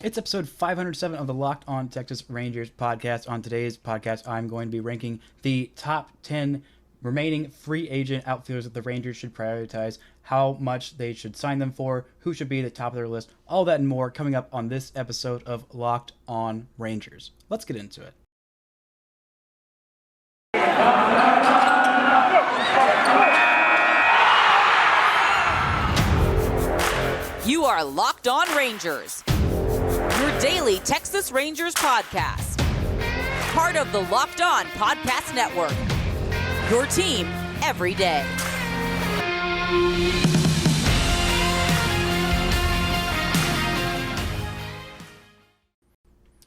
It's episode 507 of the Locked On Texas Rangers podcast. On today's podcast, I'm going to be ranking the top 10 remaining free agent outfielders that the Rangers should prioritize, how much they should sign them for, who should be at the top of their list, all that and more coming up on this episode of Locked On Rangers. Let's get into it. You are Locked On Rangers, your daily Texas Rangers podcast. Part of the Locked On Podcast Network, your team every day.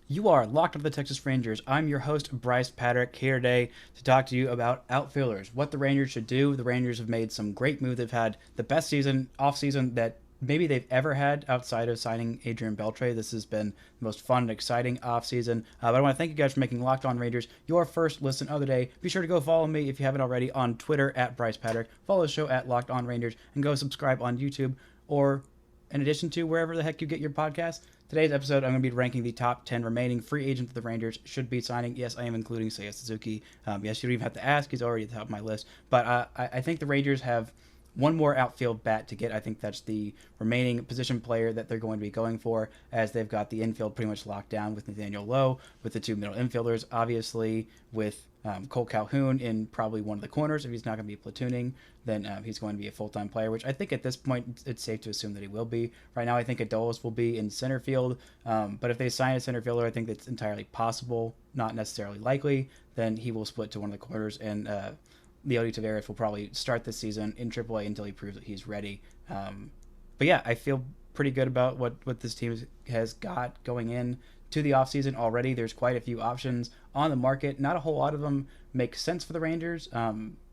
You are Locked On the Texas Rangers. I'm your host, Brice Paterik, here today to talk to you about outfielders, what the Rangers should do. The Rangers have made some great moves. They've had the best offseason that maybe they've ever had outside of signing Adrian Beltre. This has been the most fun and exciting offseason. But I want to thank you guys for making Locked On Rangers your first listen of the day. Be sure to go follow me if you haven't already on Twitter at Brice Paterik. Follow the show at Locked On Rangers and go subscribe on YouTube or in addition to wherever the heck you get your podcast. Today's episode, I'm going to be ranking the top 10 remaining free agents that the Rangers should be signing. Yes, I am including Seiya Suzuki. Yes, you don't even have to ask. He's already at the top of my list. But I think the Rangers have one more outfield bat to get. I think that's the remaining position player that they're going to be going for, as they've got the infield pretty much locked down with Nathaniel Lowe, with the two middle infielders, obviously with Cole Calhoun in probably one of the corners. If he's not going to be platooning, then he's going to be a full-time player, which I think at this point it's safe to assume that he will be. Right now I think Adolis will be in center field, but if they sign a center fielder, I think that's entirely possible, not necessarily likely. Then he will split to one of the corners, and Leody Taveras will probably start this season in AAA until he proves that he's ready. But yeah, I feel pretty good about what this team has got going in to the offseason already. There's quite a few options on the market. Not a whole lot of them make sense for the Rangers,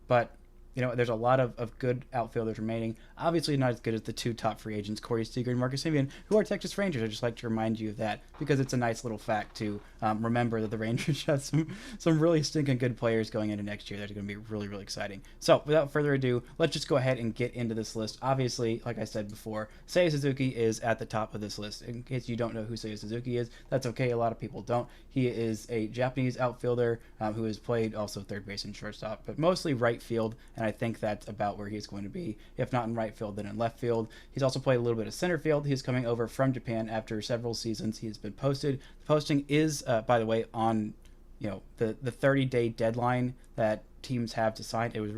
but there's a lot of good outfielders remaining. Obviously not as good as the two top free agents, Corey Seager and Marcus Semien, who are Texas Rangers. I just like to remind you of that because it's a nice little fact to remember that the Rangers have some really stinking good players going into next year. That's going to be really, really exciting. So without further ado, let's just go ahead and get into this list. Obviously, like I said before, Seiya Suzuki is at the top of this list. In case you don't know who Seiya Suzuki is, that's okay. A lot of people don't. He is a Japanese outfielder who has played also third base and shortstop, but mostly right field, and I think that's about where he's going to be. If not in right field, then in left field. He's also played a little bit of center field. He's coming over from Japan after several seasons. He's been posted. The posting is, by the way, on the 30-day deadline that teams have to sign. It was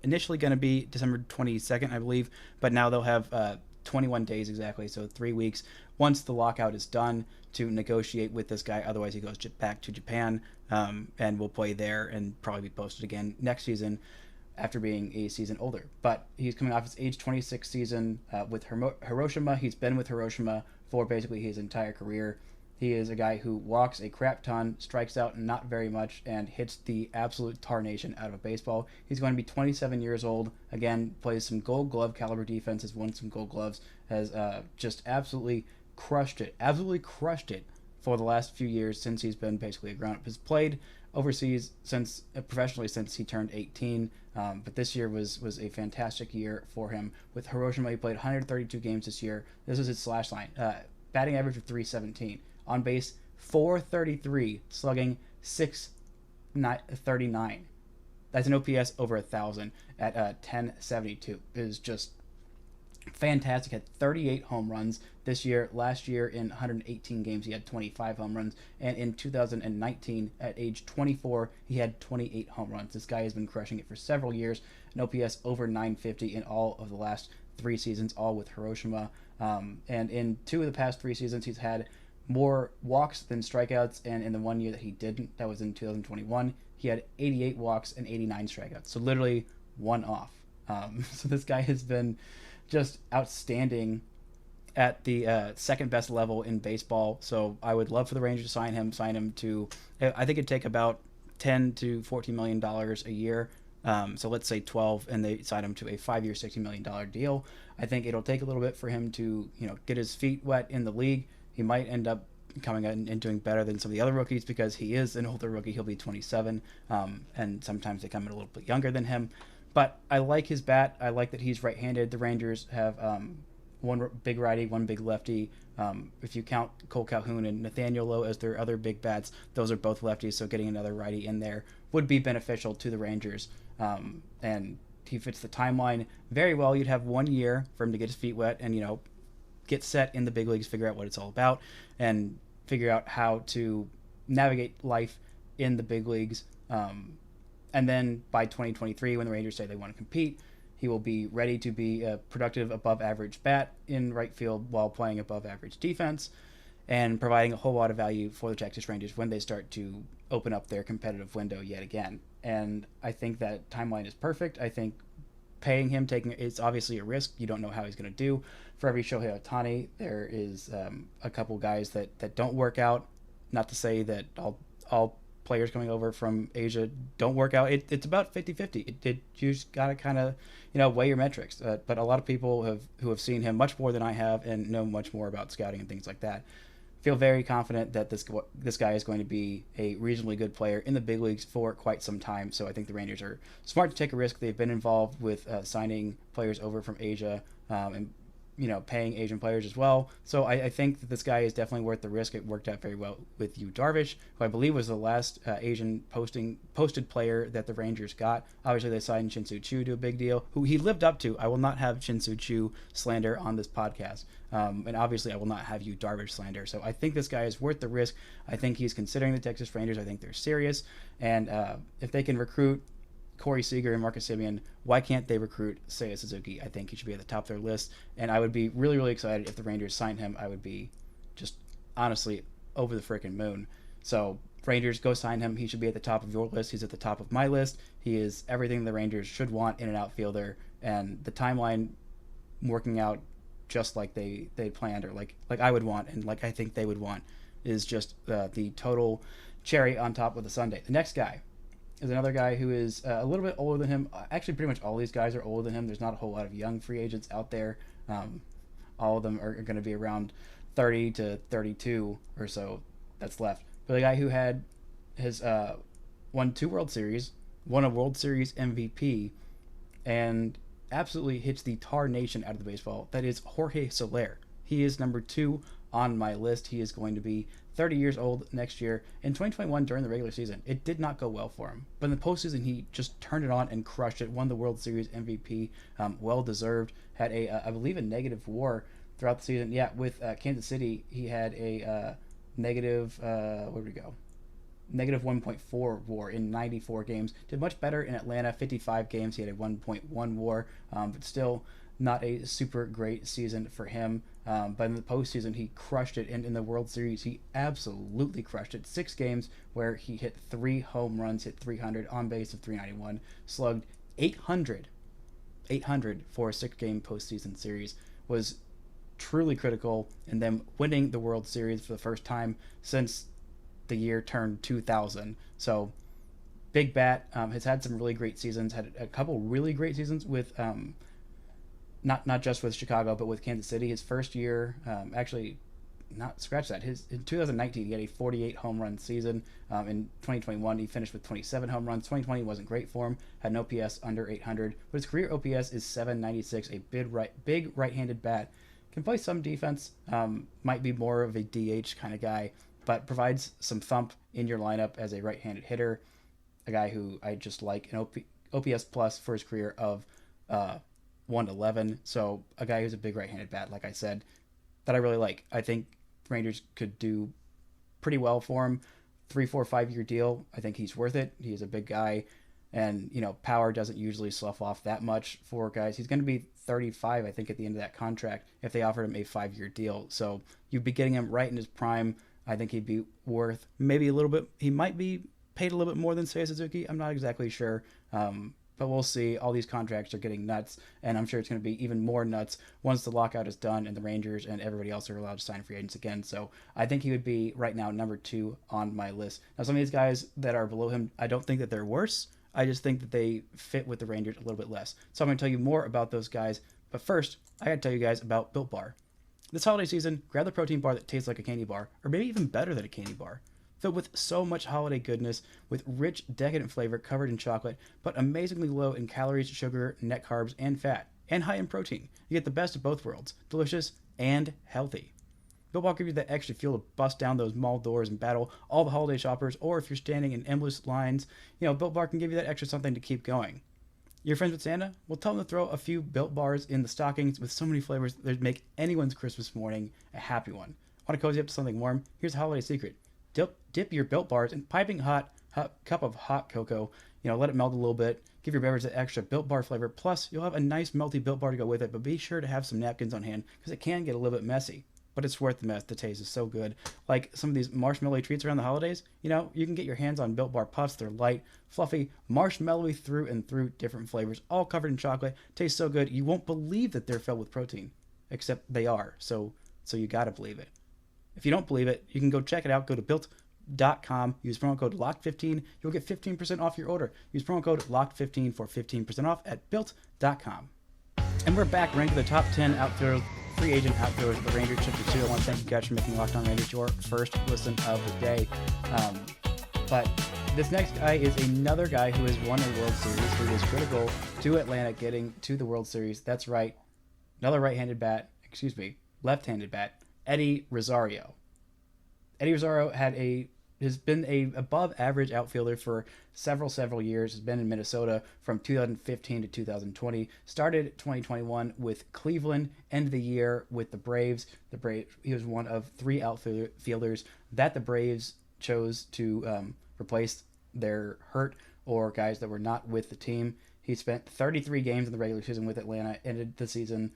initially going to be December 22nd, I believe, but now they'll have 21 days exactly, so 3 weeks once the lockout is done to negotiate with this guy. Otherwise, he goes back to Japan and will play there and probably be posted again next season after being a season older. But he's coming off his age 26 season with Hiroshima. He's been with Hiroshima for basically his entire career. He is a guy who walks a crap ton, strikes out not very much, and hits the absolute tarnation out of a baseball. He's going to be 27 years old. Again, plays some Gold Glove caliber defense, has won some Gold Gloves, has just absolutely crushed it for the last few years since he's been basically a ground-up. Has played overseas professionally since he turned 18, but this year was a fantastic year for him. With Hiroshima, he played 132 games this year. This is his slash line. Batting average of 317. On base, 433. Slugging, 639. That's an OPS over 1,000 at 1072. It is just fantastic. Had 38 home runs this year. Last year in 118 games he had 25 home runs, and in 2019 at age 24 he had 28 home runs. This guy has been crushing it for several years. An OPS over 950 in all of the last 3 seasons, all with Hiroshima, and in 2 of the past 3 seasons he's had more walks than strikeouts, and in the 1 year that he didn't, that was in 2021, he had 88 walks and 89 strikeouts, so literally one off. So this guy has been just outstanding at the second best level in baseball. So I would love for the Rangers to sign him to, I think it'd take about $10 to $14 million a year. So let's say 12, and they sign him to a 5-year, $60 million deal. I think it'll take a little bit for him to, get his feet wet in the league. He might end up coming out and doing better than some of the other rookies because he is an older rookie. He'll be 27, and sometimes they come in a little bit younger than him. But I like his bat. I like that he's right-handed. The Rangers have one big righty, one big lefty, If you count Cole Calhoun and Nathaniel Lowe as their other big bats, those are both lefties, so getting another righty in there would be beneficial to the Rangers. And he fits the timeline very well. You'd have 1 year for him to get his feet wet and, get set in the big leagues, figure out what it's all about, and figure out how to navigate life in the big leagues. And then by 2023, when the Rangers say they want to compete, he will be ready to be a productive above average bat in right field while playing above average defense and providing a whole lot of value for the Texas Rangers when they start to open up their competitive window yet again. And I think that timeline is perfect. I think paying him, it's obviously a risk. You don't know how he's going to do. For every Shohei Ohtani, there is a couple guys that don't work out. Not to say that all players coming over from Asia don't work out. It's about 50-50. You just got to kind of, weigh your metrics. But a lot of people who have seen him much more than I have and know much more about scouting and things like that feel very confident that this guy is going to be a reasonably good player in the big leagues for quite some time. So I think the Rangers are smart to take a risk. They've been involved with signing players over from Asia and paying Asian players as well. So I think that this guy is definitely worth the risk. It worked out very well with Yu Darvish, who I believe was the last Asian posted player that the Rangers got. Obviously, they signed Shin-Soo Choo to a big deal, who he lived up to. I will not have Shin-Soo Choo slander on this podcast. And obviously, I will not have Yu Darvish slander. So I think this guy is worth the risk. I think he's considering the Texas Rangers. I think they're serious. And if they can recruit Corey Seager and Marcus Semien, why can't they recruit Seiya Suzuki? I think he should be at the top of their list, and I would be really, really excited if the Rangers signed him. I would be just honestly over the freaking moon. So Rangers, go sign him. He should be at the top of your list. He's at the top of my list. He is everything the Rangers should want in an outfielder, and the timeline working out just like they planned, or like I would want, and like I think they would want, is just the total cherry on top of the sundae. The next guy is another guy who is a little bit older than him. Actually, pretty much all these guys are older than him. There's not a whole lot of young free agents out there. All of them are going to be around 30 to 32 or so that's left. But the guy who has won 2 World Series, won a World Series MVP, and absolutely hits the tar nation out of the baseball, that is Jorge Soler. He is number 2 on my list. He is going to be 30 years old next year. In 2021, during the regular season, it did not go well for him. But in the postseason, he just turned it on and crushed it. Won the World Series MVP, well deserved. Had I believe, a negative WAR throughout the season. Yeah, with Kansas City, he had a negative. Where did we go? Negative 1.4 WAR in 94 games. Did much better in Atlanta. 55 games, he had a 1.1 WAR, but still not a super great season for him. But in the postseason, he crushed it. And in the World Series, he absolutely crushed it. 6 games where he hit 3 home runs, hit 300, on base of 391, slugged 800 for a 6-game postseason series. Was truly critical in them winning the World Series for the first time since the year turned 2000. So big bat, has had some really great seasons, had a couple really great seasons with not just with Chicago, but with Kansas City. His first year, actually, not scratch that. In 2019, he had a 48 home run season. In 2021, he finished with 27 home runs. 2020 wasn't great for him. Had an OPS under 800, but his career OPS is 796. A big right-handed bat. Can play some defense. Might be more of a DH kind of guy, but provides some thump in your lineup as a right-handed hitter. A guy who I just like, an OPS plus for his career of 111. So a guy who's a big right-handed bat, like I said, that I really like. I think Rangers could do pretty well for him. 3, 4, 5-year deal. I think he's worth it. He's a big guy, and power doesn't usually slough off that much for guys. He's going to be 35, I think, at the end of that contract if they offered him a 5-year deal. So you'd be getting him right in his prime. I think he'd be worth maybe a little bit. He might be paid a little bit more than Seiya Suzuki. I'm not exactly sure. But we'll see. All these contracts are getting nuts, and I'm sure it's going to be even more nuts once the lockout is done and the Rangers and everybody else are allowed to sign free agents again. So I think he would be right now number 2 on my list. Now, some of these guys that are below him, I don't think that they're worse. I just think that they fit with the Rangers a little bit less. So I'm going to tell you more about those guys. But first, I got to tell you guys about Built Bar. This holiday season, grab the protein bar that tastes like a candy bar, or maybe even better than a candy bar. Filled with so much holiday goodness, with rich, decadent flavor covered in chocolate, but amazingly low in calories, sugar, net carbs, and fat, and high in protein. You get the best of both worlds, delicious and healthy. Built Bar will give you that extra fuel to bust down those mall doors and battle all the holiday shoppers, or if you're standing in endless lines, Built Bar can give you that extra something to keep going. You're friends with Santa? Well, tell him to throw a few Built Bars in the stockings with so many flavors that make anyone's Christmas morning a happy one. Want to cozy up to something warm? Here's a holiday secret. Dip your Built Bars in piping hot cup of hot cocoa. Let it melt a little bit. Give your beverage that extra Built Bar flavor. Plus, you'll have a nice melty Built Bar to go with it, but be sure to have some napkins on hand because it can get a little bit messy. But it's worth the mess. The taste is so good. Like some of these marshmallow treats around the holidays, you can get your hands on Built Bar Puffs. They're light, fluffy, marshmallowy through and through, different flavors, all covered in chocolate. Tastes so good, you won't believe that they're filled with protein. Except they are, so you gotta believe it. If you don't believe it, you can go check it out. Go to built.com, use promo code LOCKED15. You'll get 15% off your order. Use promo code LOCKED15 for 15% off at built.com. And we're back ranked the top 10 outfielders, free agent outfielders of the Rangers Chapter 2. I want to thank you guys for making Locked On Rangers your first listen of the day. But this next guy is another guy who has won a World Series, who was critical to Atlanta getting to the World Series. That's right. Another left-handed bat, Eddie Rosario. Eddie Rosario has been a above average outfielder for several years. Has been in Minnesota from 2015 to 2020. Started 2021 with Cleveland. Ended the year with the Braves. He was one of 3 outfielders that the Braves chose to replace their hurt or guys that were not with the team. He spent 33 games in the regular season with Atlanta. Ended the season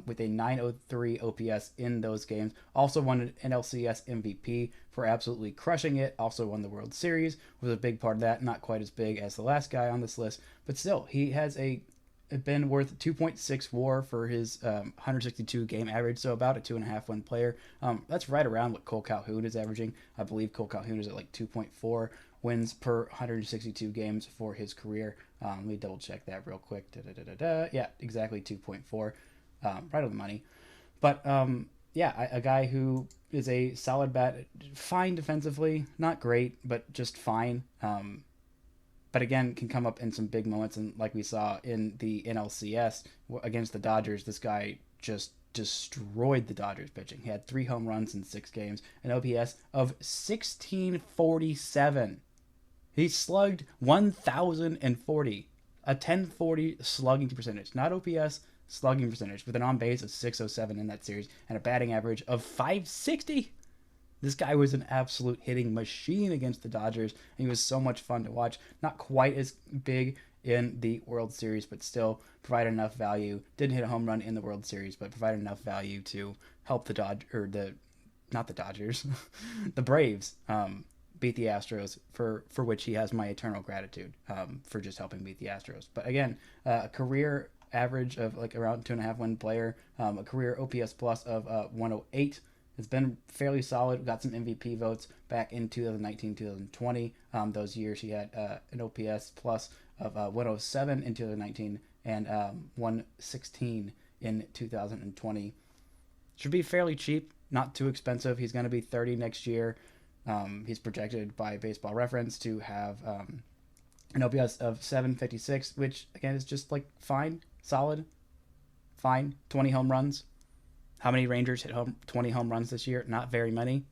with a 903 OPS in those games. Also won an NLCS MVP for absolutely crushing it. Also won the World Series. Was a big part of that. Not quite as big as the last guy on this list, but still, he has been worth 2.6 WAR for his 162 game average, so about a 2.5 win player. That's right around what Cole Calhoun is averaging. I believe Cole Calhoun is at like 2.4 wins per 162 games for his career. Let me double check that real quick. Yeah, exactly 2.4. Right on the money. But a guy who is a solid bat, fine defensively, not great, but just fine. But again, can come up in some big moments, and like we saw in the NLCS against the Dodgers, this guy just destroyed the Dodgers pitching. He had 3 home runs in 6 games, an OPS of 1647. He slugged 1,040, a 1040 slugging percentage, not OPS, slugging percentage, with an on-base of 607 in that series and a batting average of 560. This guy was an absolute hitting machine against the Dodgers, and he was so much fun to watch. Not quite as big in the World Series, but still provided enough value. Didn't hit a home run in the World Series, but provided enough value to help the Braves beat the Astros, for which he has my eternal gratitude for just helping beat the Astros. But again, a career average of like around 2.5 win player, a career OPS plus of 108. It's been fairly solid. Got some MVP votes back in 2019, 2020. Those years he had an OPS plus of 107 in 2019 and 116 in 2020. Should be fairly cheap, not too expensive. He's going to be 30 next year. He's projected by Baseball Reference to have an OPS of 756, which again is just like fine, solid, fine. 20 home runs. How many Rangers hit 20 home runs this year? Not very many.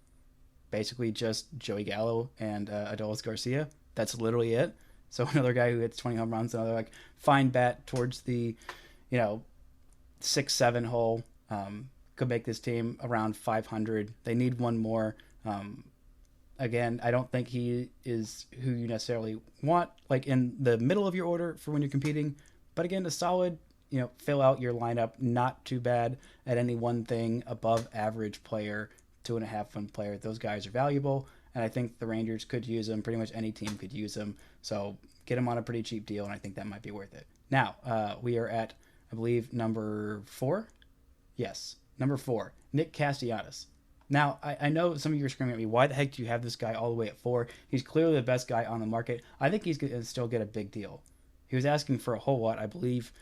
Basically just Joey Gallo and Adolis Garcia. That's literally it. So another guy who hits 20 home runs, another like fine bat towards the, 6-7 hole. Could make this team around 500. They need one more. Again, I don't think he is who you necessarily want, like in the middle of your order for when you're competing. But again, a solid, fill out your lineup. Not too bad at any one thing. Above average player, 2.5 win player. Those guys are valuable, and I think the Rangers could use them. Pretty much any team could use them. So get them on a pretty cheap deal, and I think that might be worth it. Now, we are at, I believe, number 4. Yes, number 4, Nick Castellanos. Now, I know some of you are screaming at me, why the heck do you have this guy all the way at 4? He's clearly the best guy on the market. I think he's going to still get a big deal. He was asking for a whole lot, I believe,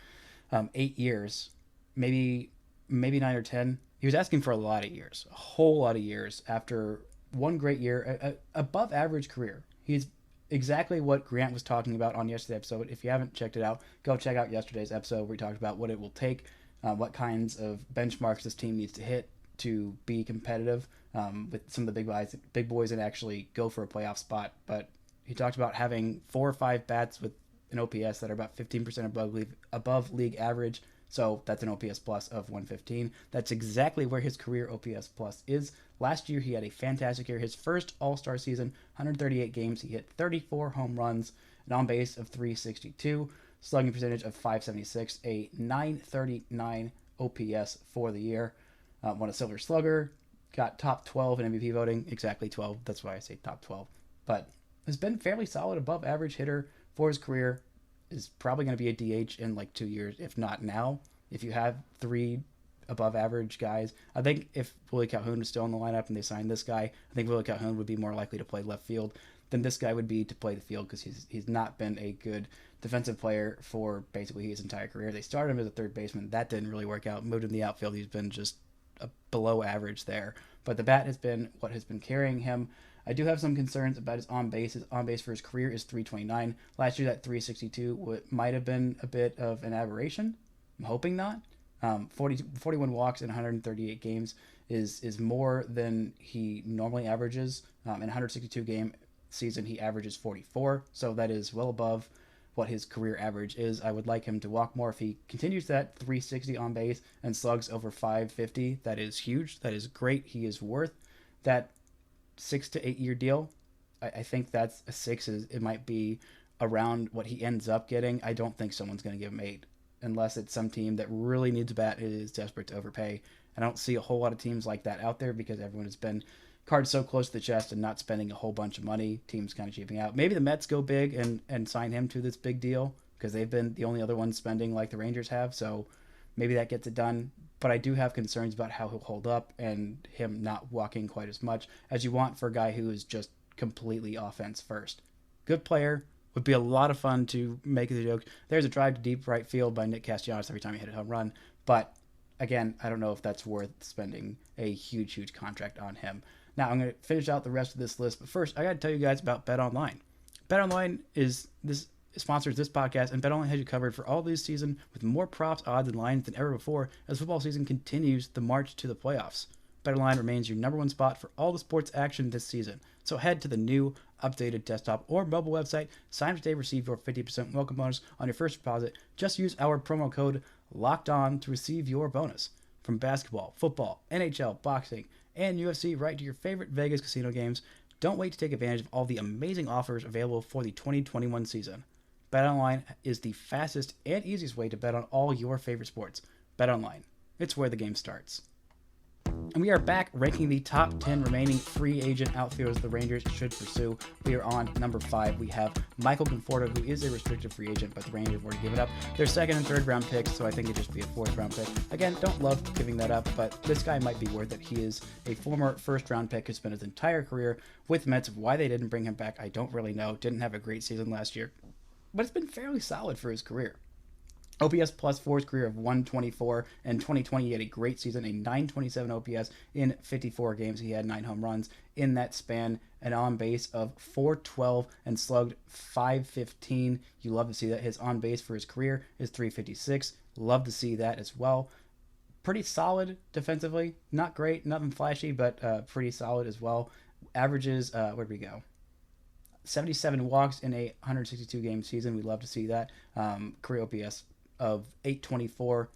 8 years, maybe 9 or 10. He was asking for a lot of years, a whole lot of years after one great year, above average career. He's exactly what Grant was talking about on yesterday's episode. If you haven't checked it out, go check out yesterday's episode where we talked about what it will take, what kinds of benchmarks this team needs to hit to be competitive with some of the big boys and actually go for a playoff spot. But he talked about having 4 or 5 bats with an OPS that are about 15% above league average. So that's an OPS plus of 115. That's exactly where his career OPS plus is. Last year, he had a fantastic year. His first All-Star season, 138 games. He hit 34 home runs, an on-base of 362, slugging percentage of 576, a 939 OPS for the year. Won a Silver Slugger, got top 12 in MVP voting, exactly 12. That's why I say top 12. But has been fairly solid, above average hitter for his career. Is probably going to be a DH in like 2 years, if not now. If you have 3 above average guys, I think if Willie Calhoun was still in the lineup and they signed this guy, I think Willie Calhoun would be more likely to play left field than this guy would be to play the field, because he's not been a good defensive player for basically his entire career. They started him as a third baseman. That didn't really work out. Moved in the outfield. He's been just below average there. But the bat has been what has been carrying him. I do have some concerns about his on-base. His on-base for his career is 329. Last year, that 362 might have been a bit of an aberration. I'm hoping not. 41 walks in 138 games is more than he normally averages. In a 162 game season, he averages 44, so that is well above what his career average is. I would like him to walk more. If he continues that 360 on base and slugs over 550, that is huge. That is great. He is worth that 6 to 8 year deal. I think that's a 6. It might be around what he ends up getting. I don't think someone's going to give him 8 unless it's some team that really needs a bat and is desperate to overpay. I don't see a whole lot of teams like that out there because everyone has been cards so close to the chest and not spending a whole bunch of money. Teams kind of cheaping out. Maybe the Mets go big and sign him to this big deal because they've been the only other ones spending like the Rangers have. So maybe that gets it done. But I do have concerns about how he'll hold up and him not walking quite as much as you want for a guy who is just completely offense first. Good player. Would be a lot of fun to make the joke. There's a drive to deep right field by Nick Castellanos every time he hit a home run. But again, I don't know if that's worth spending a huge contract on him. Now, I'm going to finish out the rest of this list. But first, I got to tell you guys about BetOnline. BetOnline sponsors this podcast, and BetOnline has you covered for all this season with more props, odds, and lines than ever before as football season continues the march to the playoffs. BetOnline remains your number one spot for all the sports action this season. So head to the new, updated desktop or mobile website, sign up today, receive your 50% welcome bonus on your first deposit. Just use our promo code LOCKEDON to receive your bonus. From basketball, football, NHL, boxing, and UFC, right to your favorite Vegas casino games. Don't wait to take advantage of all the amazing offers available for the 2021 season. BetOnline is the fastest and easiest way to bet on all your favorite sports. BetOnline, it's where the game starts. And we are back ranking the top 10 remaining free agent outfielders the Rangers should pursue. We are on number 5. We have Michael Conforto, who is a restricted free agent, but the Rangers have already given up their second and third round picks, so I think it'd just be a 4th round pick. Again, don't love giving that up, but this guy might be worth it. He is a former first round pick who spent his entire career with the Mets. Why they didn't bring him back, I don't really know. Didn't have a great season last year, but it's been fairly solid for his career. OPS plus for his career of 124. In 2020, he had a great season, a 927 OPS in 54 games. He had 9 home runs in that span, an on base of 412 and slugged 515. You love to see that. His on base for his career is 356. Love to see that as well. Pretty solid defensively. Not great, nothing flashy, but pretty solid as well. Averages, where'd we go? 77 walks in a 162 game season. We love to see that. Career OPS of 824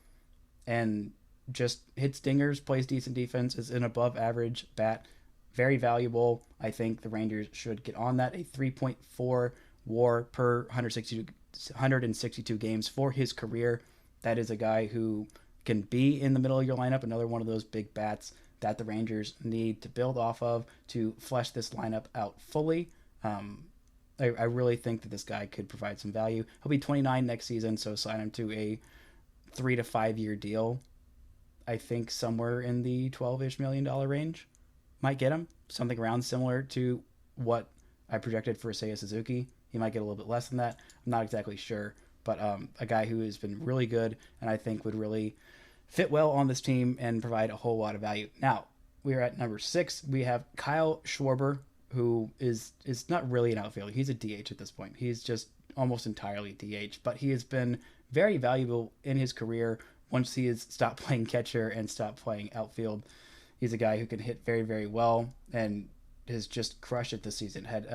and just hits dingers, plays decent defense, is an above average bat. Very valuable. I think the Rangers should get on that. A 3.4 WAR per 162 games for his career. That is a guy who can be in the middle of your lineup. Another one of those big bats that the Rangers need to build off of to flesh this lineup out fully. I really think that this guy could provide some value. He'll be 29 next season, so sign him to a 3 to 5 year deal. I think somewhere in the $12-ish million range might get him. Something around similar to what I projected for Seiya Suzuki. He might get a little bit less than that. I'm not exactly sure, but a guy who has been really good and I think would really fit well on this team and provide a whole lot of value. Now, we are at number 6. We have Kyle Schwarber, who is not really an outfielder. He's a DH at this point. He's just almost entirely DH, but he has been very valuable in his career once he has stopped playing catcher and stopped playing outfield. He's a guy who can hit very, very well and has just crushed it this season. Had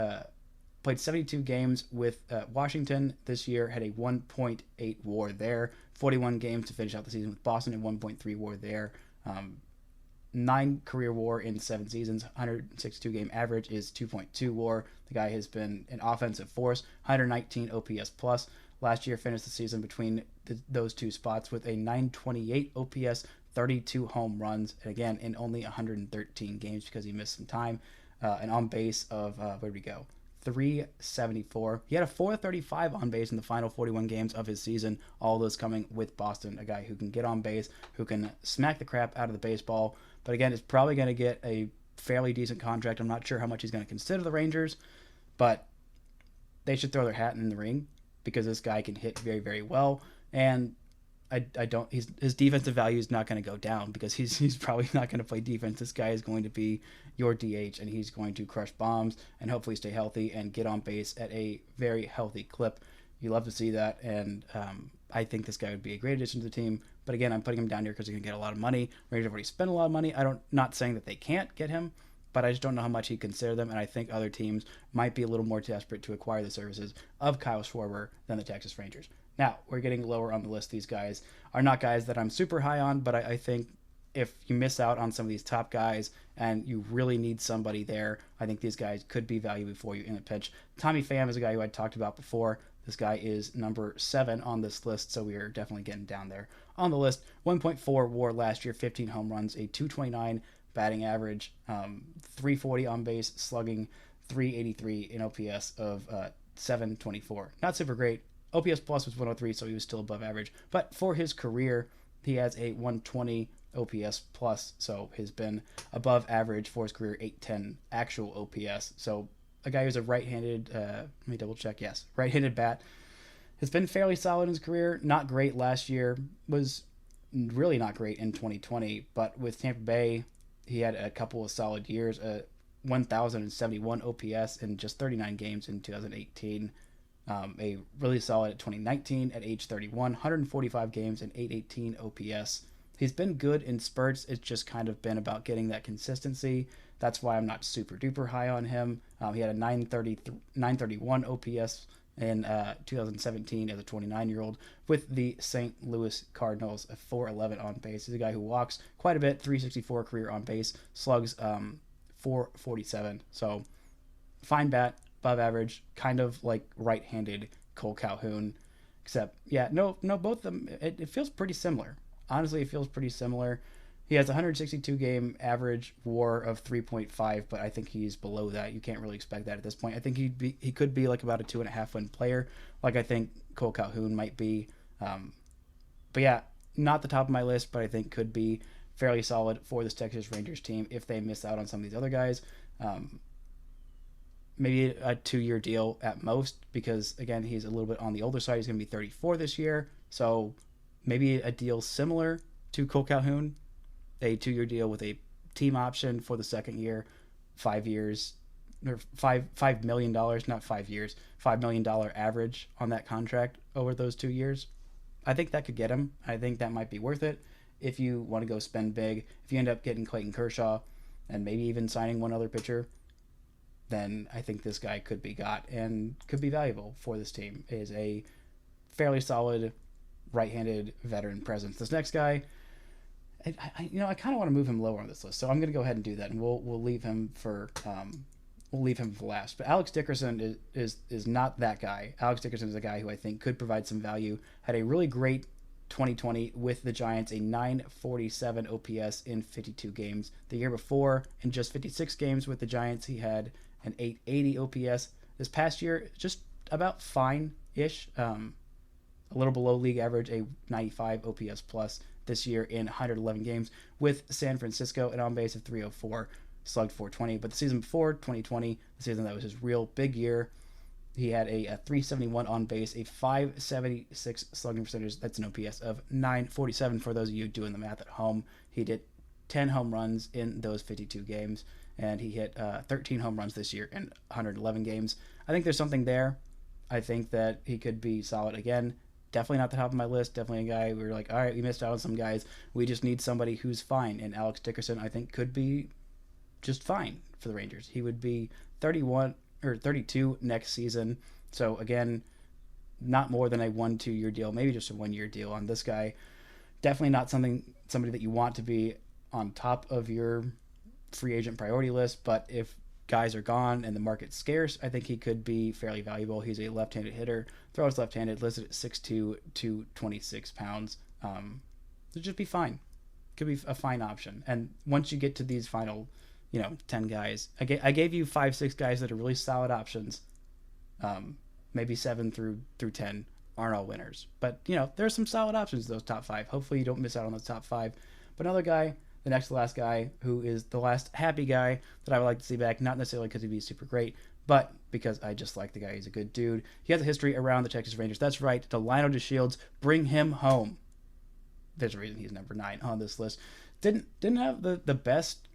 played 72 games with Washington this year, had a 1.8 WAR there. 41 games to finish out the season with Boston, and 1.3 WAR there. 9 career WAR in 7 seasons. 162 game average is 2.2 WAR. The guy has been an offensive force. 119 OPS plus. Last year finished the season between those two spots with a 928 OPS, 32 home runs, and again in only 113 games because he missed some time. An on base of where did we go? 374. He had a 435 on base in the final 41 games of his season. All those coming with Boston. A guy who can get on base, who can smack the crap out of the baseball. But again, is probably going to get a fairly decent contract. I'm not sure how much he's going to consider the Rangers, but they should throw their hat in the ring because this guy can hit very, very well. And I don't. His defensive value is not going to go down because he's probably not going to play defense. This guy is going to be your DH, and he's going to crush bombs and hopefully stay healthy and get on base at a very healthy clip. You love to see that, and I think this guy would be a great addition to the team. But again, I'm putting him down here because he can get a lot of money. Rangers have already spent a lot of money. Not saying that they can't get him, but I just don't know how much he'd consider them, and I think other teams might be a little more desperate to acquire the services of Kyle Schwarber than the Texas Rangers. Now, we're getting lower on the list. These guys are not guys that I'm super high on, but I think if you miss out on some of these top guys and you really need somebody there, I think these guys could be valuable for you in a pinch. Tommy Pham is a guy who I talked about before. This guy is number 7 on this list, so we are definitely getting down there on the list. 1.4 WAR last year, 15 home runs, a 229 batting average, 340 on base, slugging, 383 in OPS of 724. Not super great. OPS plus was 103, so he was still above average. But for his career, he has a 120 OPS plus, so he's been above average for his career, 810 actual OPS. So a guy who's a right-handed, let me double check, yes, right-handed bat, has been fairly solid in his career. Not great last year, was really not great in 2020, but with Tampa Bay, he had a couple of solid years, 1,071 OPS in just 39 games in 2018. A really solid at 2019 at age 31, 145 games and 818 OPS. He's been good in spurts. It's just kind of been about getting that consistency. That's why I'm not super duper high on him. He had a 931 OPS in 2017 as a 29-year-old with the St. Louis Cardinals, a 411 on base. He's a guy who walks quite a bit, 364 career on base, slugs 447. So fine bat, above average, kind of like right-handed Cole Calhoun, except both of them. It feels pretty similar. Honestly, it feels pretty similar. He has 162 game average WAR of 3.5, but I think he's below that. You can't really expect that at this point. I think he could be like about a 2.5 win player, like I think Cole Calhoun might be. But yeah, not the top of my list, but I think could be fairly solid for this Texas Rangers team if they miss out on some of these other guys. Maybe a 2-year deal at most, because again, he's a little bit on the older side. He's going to be 34 this year, so maybe a deal similar to Cole Calhoun, a 2-year deal with a team option for the second year, 5 years, or $5 million, not 5 years, $5 million average on that contract over those 2 years. I think that could get him. I think that might be worth it if you want to go spend big. If you end up getting Clayton Kershaw and maybe even signing one other pitcher, then I think this guy could be got and could be valuable for this team. Is a fairly solid right-handed veteran presence. This next guy, I kind of want to move him lower on this list, so I'm going to go ahead and do that, and we'll leave him for last. But Alex Dickerson is not that guy. Alex Dickerson is a guy who I think could provide some value. Had a really great 2020 with the Giants, a 947 OPS in 52 games. The year before, in just 56 games with the Giants, he had an 880 OPS. This past year, just about fine-ish, a little below league average, a 95 OPS plus this year in 111 games with San Francisco, an on base of 304, slugged 420. But the season before, 2020, the season that was his real big year, he had a 371 on base, a 576 slugging percentage. That's an OPS of 947 for those of you doing the math at home. He did 10 home runs in those 52 games, and he hit 13 home runs this year in 111 games. I think there's something there. I think that he could be solid again. definitely not the top of my list. Definitely a guy we're like, all right, we missed out on some guys. We just need somebody who's fine. And Alex Dickerson, I think, could be just fine for the Rangers. He would be 31 or 32 next season. So again, not more than a 1-2 year deal, maybe just a 1 year deal on this guy. Definitely not somebody that you want to be on top of your free agent priority list, but if guys are gone and the market's scarce, I think he could be fairly valuable. He's a left-handed hitter, throws left-handed, listed at 6'2", 226 pounds. It'd just be fine. Could be a fine option. And once you get to these final, 10 guys, I gave you 5-6 guys that are really solid options. Maybe 7 through 10 aren't all winners, but there's some solid options in those top 5. Hopefully you don't miss out on those top 5. But another guy, the next to last guy, who is the last happy guy that I would like to see back, not necessarily because he'd be super great, but because I just like the guy. He's a good dude. He has a history around the Texas Rangers. That's right, Delino DeShields. Bring him home. There's a reason he's number 9 on this list. Didn't have the best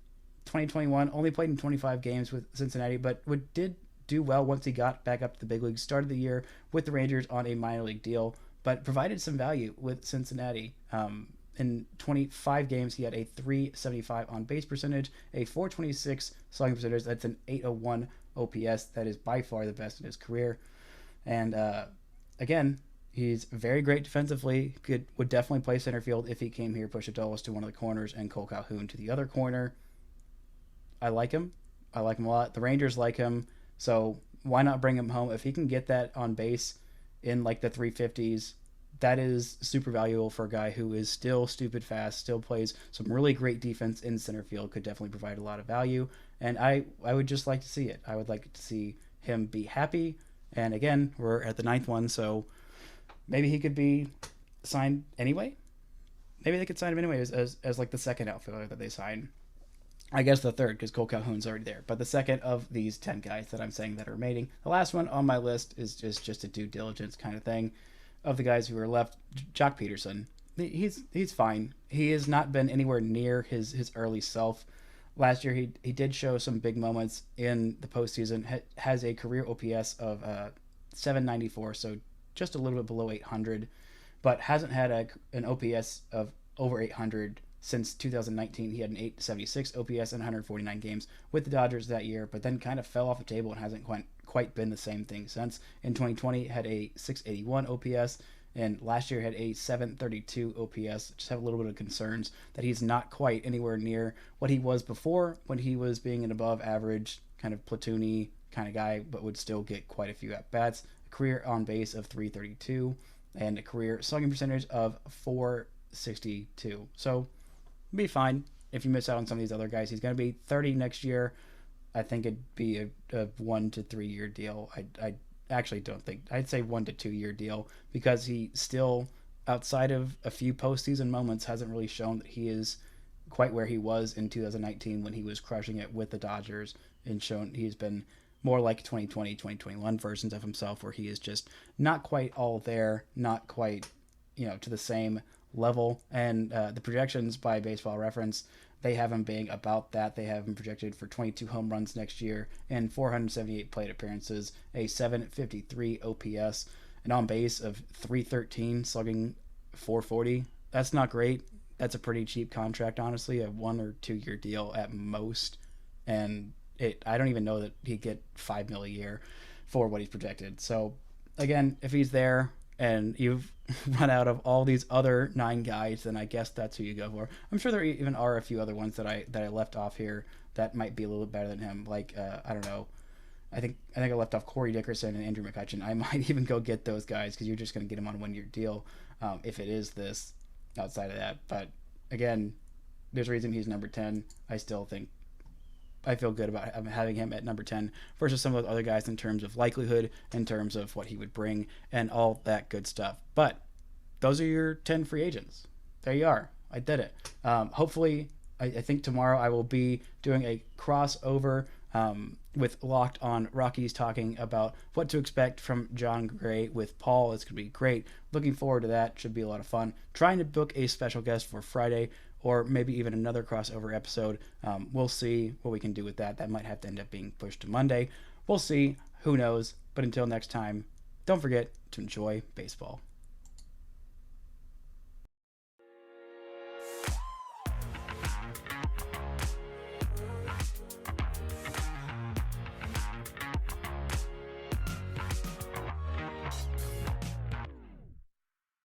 2021. Only played in 25 games with Cincinnati, but did do well once he got back up to the big leagues. Started the year with the Rangers on a minor league deal, but provided some value with Cincinnati. In 25 games, he had a .375 on base percentage, a .426 slugging percentage. That's an .801 OPS. That is by far the best in his career. And again, he's very great defensively. Would definitely play center field if he came here. Push Adolis to one of the corners and Cole Calhoun to the other corner. I like him. I like him a lot. The Rangers like him. So why not bring him home? If he can get that on base in like the 350s, that is super valuable for a guy who is still stupid fast, still plays some really great defense in center field, could definitely provide a lot of value. And I would just like to see it. I would like to see him be happy. And again, we're at the 9th one, so maybe he could be signed anyway. Maybe they could sign him anyway as like the second outfielder that they sign. I guess the third, because Cole Calhoun's already there. But the second of these 10 guys that I'm saying that are remaining. The last one on my list is just a due diligence kind of thing. Of the guys who are left, Jock Peterson. He's fine. He has not been anywhere near his early self. Last year, he did show some big moments in the postseason. Has a career OPS of 794, so just a little bit below 800, but hasn't had an OPS of over 800 since 2019. He had an 876 OPS in 149 games with the Dodgers that year, but then kind of fell off the table and hasn't quite been the same thing since. In 2020, had a 681 OPS, and last year had a 732 OPS. Just have a little bit of concerns that he's not quite anywhere near what he was before, when he was being an above average kind of platoony kind of guy, but would still get quite a few at bats. A career on base of 332 and a career slugging percentage of 462. So be fine if you miss out on some of these other guys. He's going to be 30 next year. I think it'd be a 1 to 3 year deal. I actually don't think. I'd say 1 to 2 year deal, because he still, outside of a few postseason moments, hasn't really shown that he is quite where he was in 2019 when he was crushing it with the Dodgers, and shown he's been more like 2020, 2021 versions of himself, where he is just not quite all there, not quite, to the same level. And the projections by Baseball Reference, they have him being about that. They have him projected for 22 home runs next year and 478 plate appearances, a 753 OPS, an on base of 313, slugging 440. That's not great. That's a pretty cheap contract, honestly, a 1 or 2 year deal at most. And I don't even know that he'd get $5 million a year for what he's projected. So again, if he's there and you've run out of all these other 9 guys, then I guess that's who you go for. I'm sure there even are a few other ones that I left off here that might be a little bit better than him. Like I don't know. I think I left off Corey Dickerson and Andrew McCutchen. I might even go get those guys, because you're just going to get them on a 1 year deal if it is this. Outside of that, but again, there's a reason he's number 10. I still think I feel good about having him at number 10 versus some of the other guys in terms of likelihood, in terms of what he would bring, and all that good stuff. But those are your 10 free agents. There you are. I did it. Hopefully, I think tomorrow I will be doing a crossover with Locked On Rockies, talking about what to expect from John Gray with Paul. It's going to be great. Looking forward to that. Should be a lot of fun. Trying to book a special guest for Friday, or maybe even another crossover episode. We'll see what we can do with that. That might have to end up being pushed to Monday. We'll see. Who knows? But until next time, don't forget to enjoy baseball.